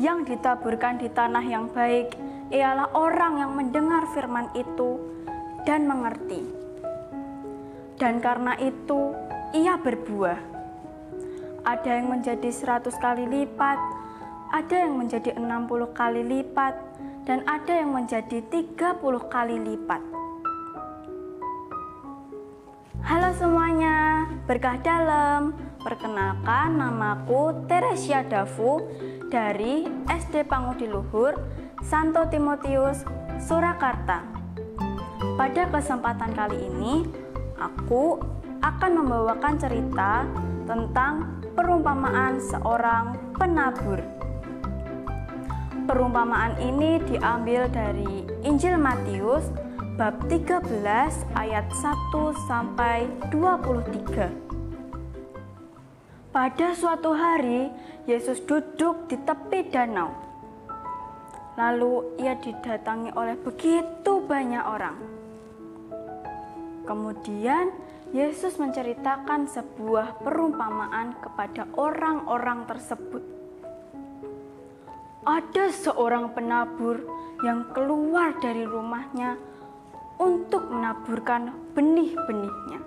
yang ditaburkan di tanah yang baik ialah orang yang mendengar firman itu dan mengerti. Dan karena itu ia berbuah. Ada yang menjadi 100 kali lipat, ada yang menjadi 60 kali lipat, dan ada yang menjadi 30 kali lipat. Halo semuanya, berkah dalam. Perkenalkan, namaku Teresia Dafu dari SD Pangudi Luhur, Santo Timotius, Surakarta. Pada kesempatan kali ini, aku akan membawakan cerita tentang perumpamaan seorang penabur. Perumpamaan ini diambil dari Injil Matius bab 13 ayat 1 sampai 23. Pada suatu hari, Yesus duduk di tepi danau. Lalu ia didatangi oleh begitu banyak orang. Kemudian Yesus menceritakan sebuah perumpamaan kepada orang-orang tersebut. Ada seorang penabur yang keluar dari rumahnya untuk menaburkan benih-benihnya.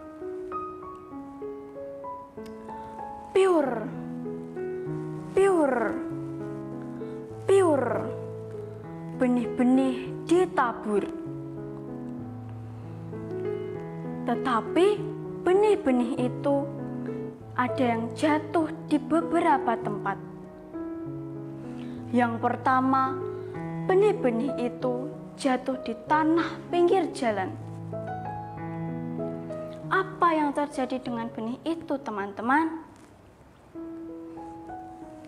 Piur, piur, piur, benih-benih ditabur. Tetapi benih-benih itu ada yang jatuh di beberapa tempat. Yang pertama, benih-benih itu jatuh di tanah pinggir jalan. Apa yang terjadi dengan benih itu, teman-teman?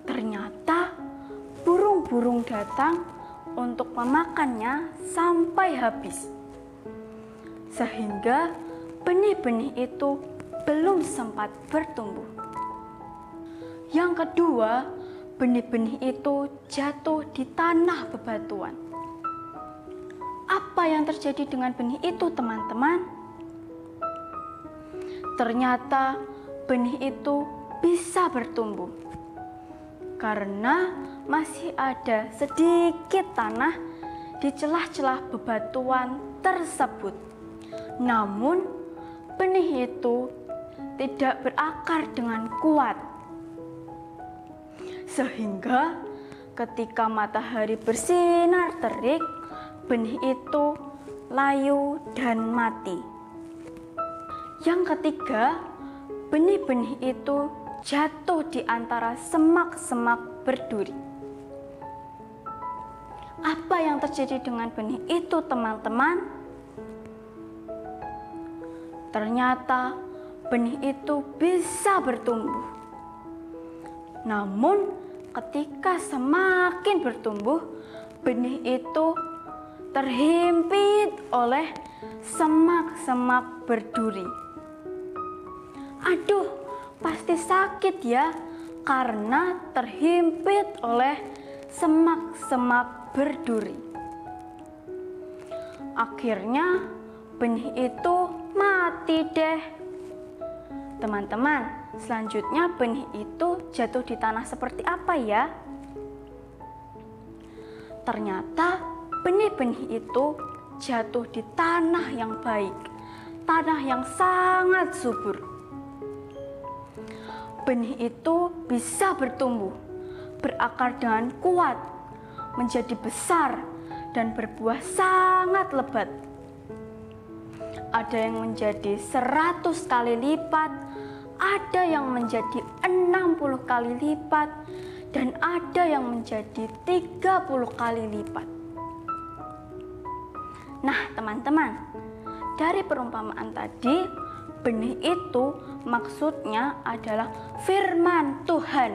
Ternyata burung-burung datang untuk memakannya sampai habis. Sehingga benih-benih itu belum sempat bertumbuh. Yang kedua, benih-benih itu jatuh di tanah bebatuan. Apa yang terjadi dengan benih itu, teman-teman? Ternyata benih itu bisa bertumbuh karena masih ada sedikit tanah di celah-celah bebatuan tersebut. Namun, benih itu tidak berakar dengan kuat. Sehingga ketika matahari bersinar terik, benih itu layu dan mati. Yang ketiga, benih-benih itu jatuh di antara semak-semak berduri. Apa yang terjadi dengan benih itu, teman-teman? Ternyata benih itu bisa bertumbuh. Namun, ketika semakin bertumbuh, benih itu terhimpit oleh semak-semak berduri. Aduh, pasti sakit ya, karena terhimpit oleh semak-semak berduri. Akhirnya, benih itu mati deh. Teman-teman, selanjutnya benih itu jatuh di tanah seperti apa ya? Ternyata benih-benih itu jatuh di tanah yang baik, tanah yang sangat subur. Benih itu bisa bertumbuh, berakar dengan kuat, menjadi besar, dan berbuah sangat lebat. Ada yang menjadi 100 kali lipat, ada yang menjadi 60 kali lipat, dan ada yang menjadi 30 kali lipat. Nah, teman-teman, dari perumpamaan tadi, benih itu maksudnya adalah firman Tuhan.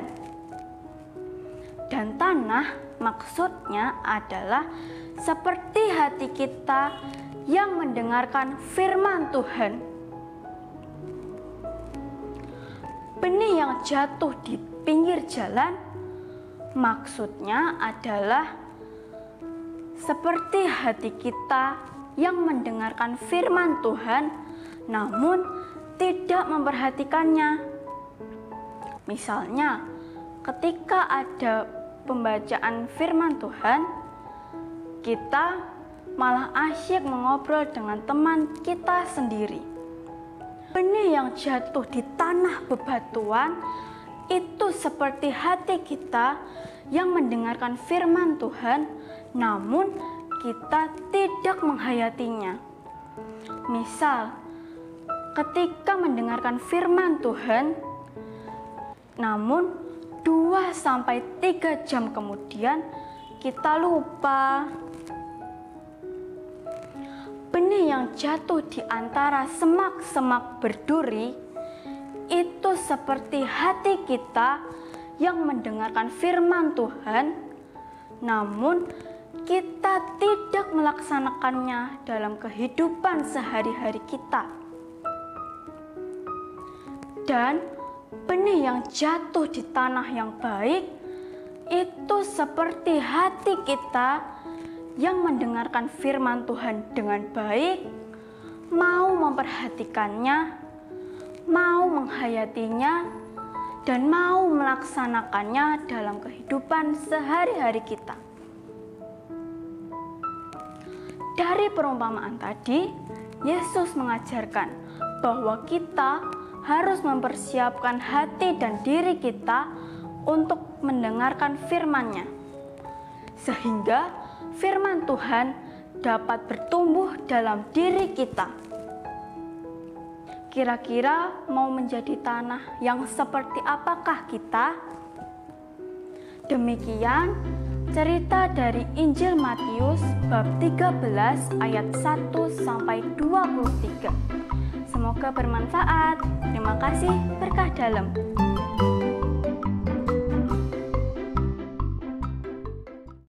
Dan tanah maksudnya adalah seperti hati kita yang mendengarkan firman Tuhan. Benih yang jatuh di pinggir jalan maksudnya adalah seperti hati kita yang mendengarkan firman Tuhan namun tidak memperhatikannya. Misalnya, ketika ada pembacaan firman Tuhan, kita malah asyik mengobrol dengan teman kita sendiri. Benih yang jatuh di tanah bebatuan itu seperti hati kita yang mendengarkan firman Tuhan, namun kita tidak menghayatinya. Misal, ketika mendengarkan firman Tuhan, namun 2-3 jam kemudian kita lupa. Benih yang jatuh di antara semak-semak berduri itu seperti hati kita yang mendengarkan firman Tuhan, namun kita tidak melaksanakannya dalam kehidupan sehari-hari kita. Dan benih yang jatuh di tanah yang baik itu seperti hati kita yang mendengarkan firman Tuhan dengan baik, mau memperhatikannya, mau menghayatinya, dan mau melaksanakannya dalam kehidupan sehari-hari kita. Dari perumpamaan tadi, Yesus mengajarkan bahwa kita harus mempersiapkan hati dan diri kita untuk mendengarkan firman-Nya, sehingga firman Tuhan dapat bertumbuh dalam diri kita. Kira-kira mau menjadi tanah yang seperti apakah kita? Demikian cerita dari Injil Matius bab 13 ayat 1-23. Semoga bermanfaat. Terima kasih, berkah dalam.